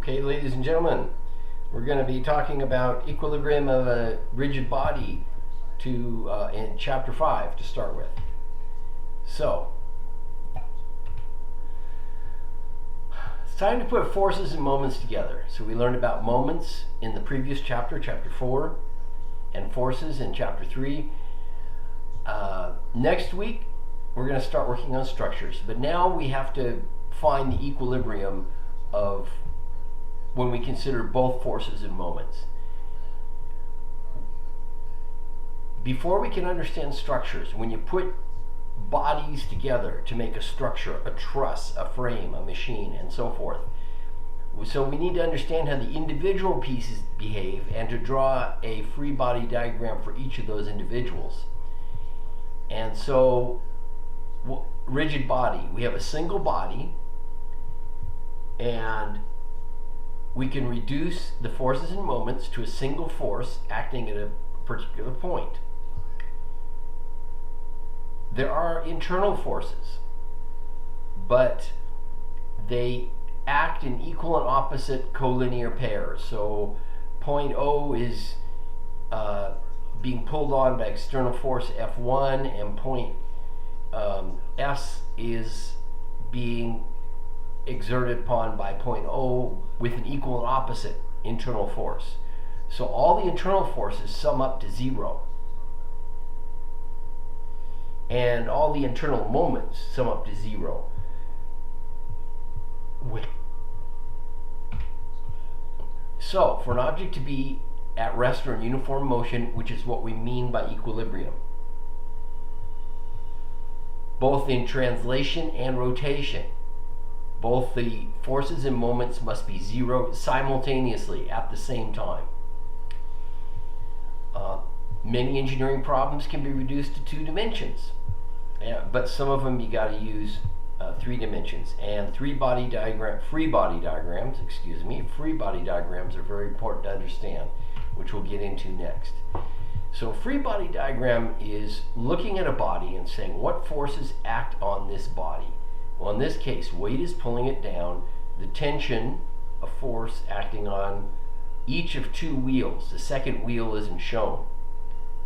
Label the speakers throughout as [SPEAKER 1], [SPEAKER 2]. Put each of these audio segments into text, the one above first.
[SPEAKER 1] Okay, ladies and gentlemen, we're going to be talking about equilibrium of a rigid body in chapter 5 to start with. So, it's time to put forces and moments together. So we learned about moments in the previous chapter, chapter 4, and forces in chapter 3. Next week, we're going to start working on structures. But now we have to find the equilibrium of when we consider both forces and moments. Before we can understand structures, when you put bodies together to make a structure, a truss, a frame, a machine, and so forth, so we need to understand how the individual pieces behave and to draw a free body diagram for each of those individuals. And so, rigid body, we have a single body, and we can reduce the forces and moments to a single force acting at a particular point. There are internal forces, but they act in equal and opposite collinear pairs. So point O is being pulled on by external force F1, and point S is being exerted upon by point O with an equal and opposite internal force. So all the internal forces sum up to 0. And all the internal moments sum up to 0. So, for an object to be at rest or in uniform motion, which is what we mean by equilibrium, both in translation and rotation, both the forces and moments must be 0 simultaneously at the same time. Many engineering problems can be reduced to 2 dimensions, but some of them you got to use 3 dimensions. And free body diagrams are very important to understand, which we'll get into next. So free body diagram is looking at a body and saying what forces act on this body. Well, in this case, weight is pulling it down, the tension, a force acting on each of 2 wheels. The second wheel isn't shown.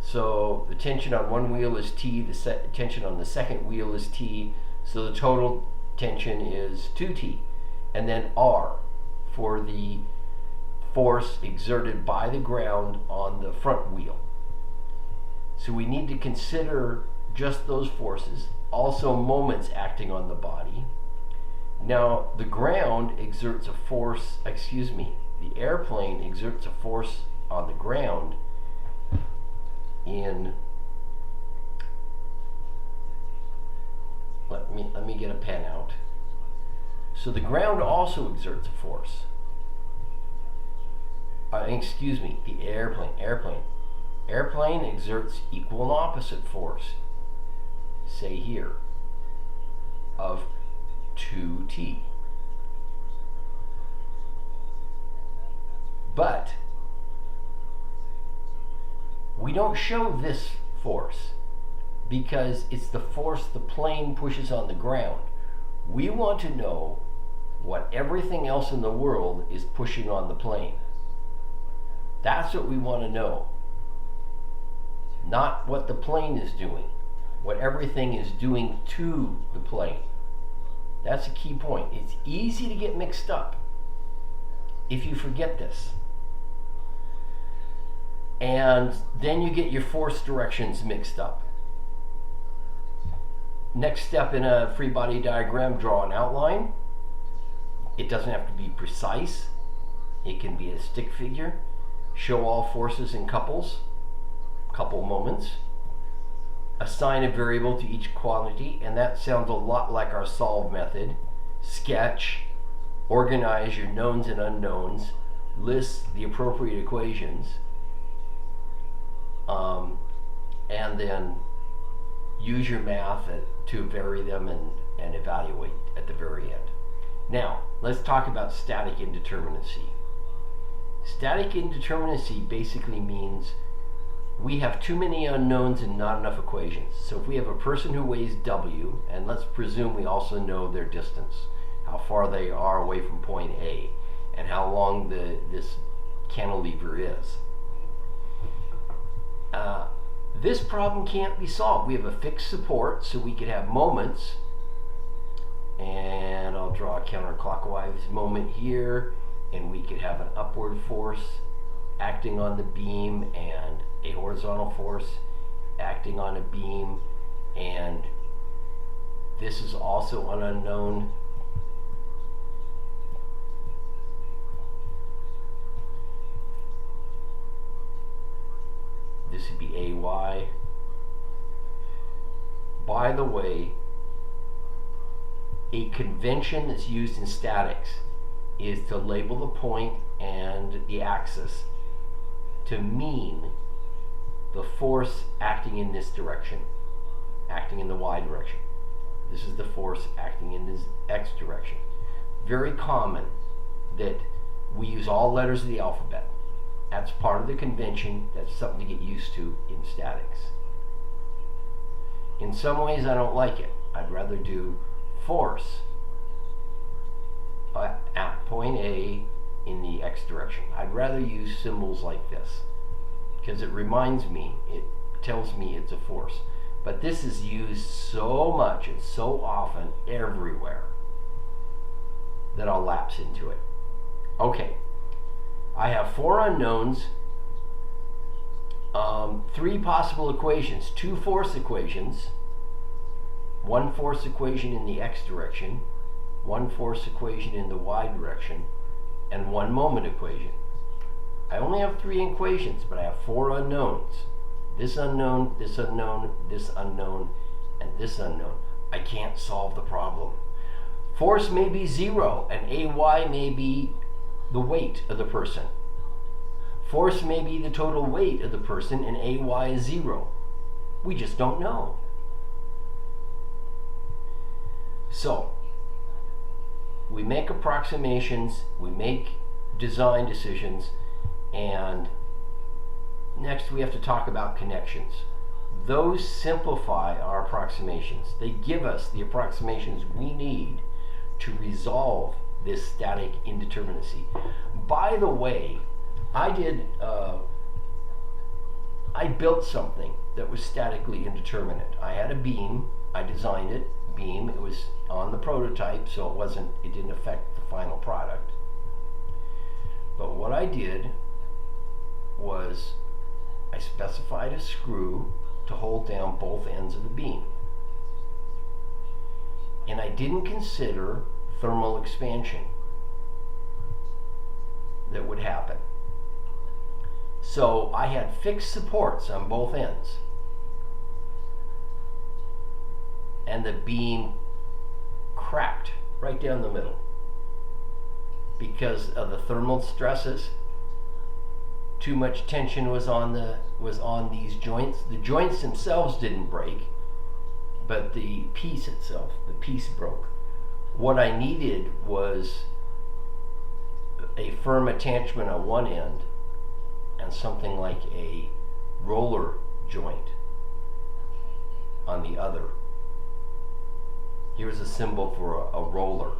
[SPEAKER 1] So the tension on one wheel is T, the tension on the second wheel is T, so the total tension is 2T. And then R for the force exerted by the ground on the front wheel. So we need to consider just those forces, also moments acting on the body. Now the ground exerts a force, the airplane exerts a force on the ground in, let me get a pen out. So the ground also exerts a force. The airplane exerts equal and opposite force, say here, of 2T. But we don't show this force because it's the force the plane pushes on the ground. We want to know what everything else in the world is pushing on the plane. That's what we want to know. Not what the plane is doing, what everything is doing to the plane. That's a key point. It's easy to get mixed up if you forget this. And then you get your force directions mixed up. Next step in a free body diagram, draw an outline. It doesn't have to be precise. It can be a stick figure. Show all forces in couples, couple moments. Assign a variable to each quantity, and that sounds a lot like our solve method. Sketch, organize your knowns and unknowns, list the appropriate equations, and then use your math to vary them and evaluate at the very end. Now, let's talk about static indeterminacy. Static indeterminacy basically means we have too many unknowns and not enough equations. So if we have a person who weighs W, and let's presume we also know their distance, how far they are away from point A, and how long this cantilever is. This problem can't be solved. We have a fixed support, so we could have moments, and I'll draw a counterclockwise moment here, and we could have an upward force acting on the beam and a horizontal force acting on a beam, and this is also an unknown. This would be AY. By the way, a convention that's used in statics is to label the point and the axis to mean the force acting in this direction, acting in the Y direction. This is the force acting in this X direction. Very common that we use all letters of the alphabet. That's part of the convention. That's something to get used to in statics. In some ways I don't like it. I'd rather do force at point A in the X direction. I'd rather use symbols like this because it reminds me, it tells me it's a force. But this is used so much and so often everywhere that I'll lapse into it. Okay, I have 4 unknowns, 3 possible equations, 2 force equations, 1 force equation in the X direction, 1 force equation in the Y direction, and 1 moment equation. I only have 3 equations, but I have 4 unknowns. This unknown, this unknown, this unknown, and this unknown. I can't solve the problem. Force may be 0, and AY may be the weight of the person. Force may be the total weight of the person, and AY is 0. We just don't know. So, we make approximations, we make design decisions, and next we have to talk about connections. Those simplify our approximations. They give us the approximations we need to resolve this static indeterminacy. By the way, I built something that was statically indeterminate. I had a beam, I designed it, beam, it was on the prototype, so it didn't affect the final product. But what I did was I specified a screw to hold down both ends of the beam. And I didn't consider thermal expansion that would happen. So I had fixed supports on both ends. And the beam cracked right down the middle because of the thermal stresses. Too much tension was on these joints. The joints themselves didn't break, but the piece itself, the piece broke. What I needed was a firm attachment on one end and something like a roller joint on the other. Here's a symbol for a roller,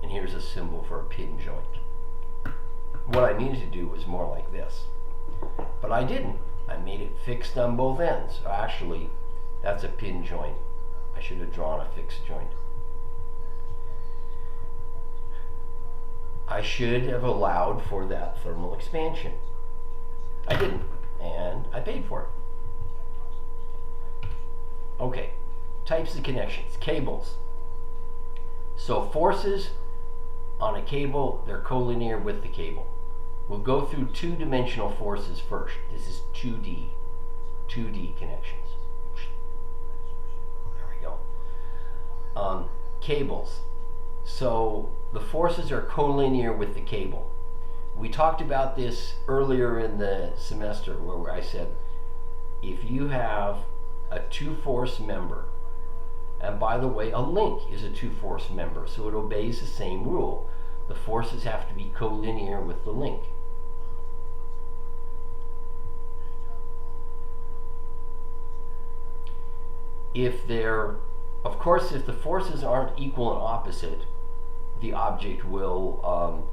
[SPEAKER 1] and here's a symbol for a pin joint. What I needed to do was more like this, but I didn't. I made it fixed on both ends. Actually, that's a pin joint. I should have drawn a fixed joint. I should have allowed for that thermal expansion. I didn't, and I paid for it. Okay, types of connections, cables. So forces on a cable, they're collinear with the cable. We'll go through 2-dimensional forces first. This is 2D connections. There we go. Cables. So the forces are collinear with the cable. We talked about this earlier in the semester where I said if you have a 2-force member, and by the way, a link is a 2-force member, so it obeys the same rule. The forces have to be collinear with the link. Of course, if the forces aren't equal and opposite, the object will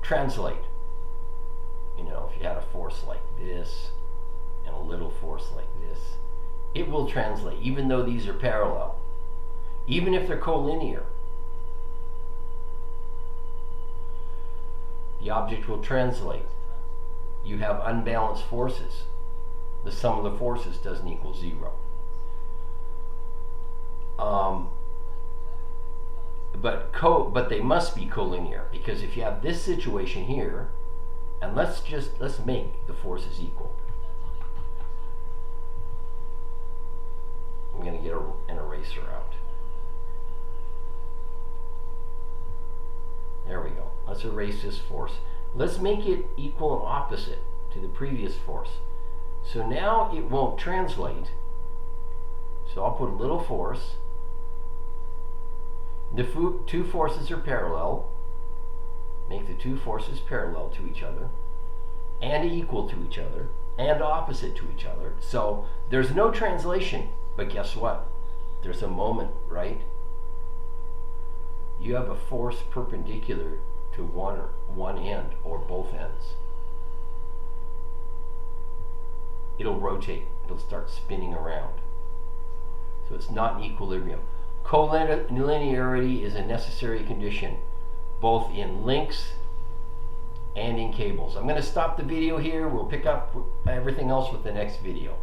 [SPEAKER 1] translate. You know, if you had a force like this and a little force like this, it will translate, even though these are parallel, even if they're collinear. The object will translate. You have unbalanced forces. The sum of the forces doesn't equal 0. But they must be collinear, because if you have this situation here, and let's make the forces equal. I'm going to get an eraser out. There we go. Let's erase this force. Let's make it equal and opposite to the previous force. So now it won't translate. So I'll put a little force. The two forces are parallel. Make the two forces parallel to each other, and equal to each other, and opposite to each other. So there's no translation, but guess what? There's a moment, right? You have a force perpendicular to one end or both ends. It'll rotate. It'll start spinning around. So it's not in equilibrium. Collinearity is a necessary condition, both in links and in cables. I'm going to stop the video here. We'll pick up everything else with the next video.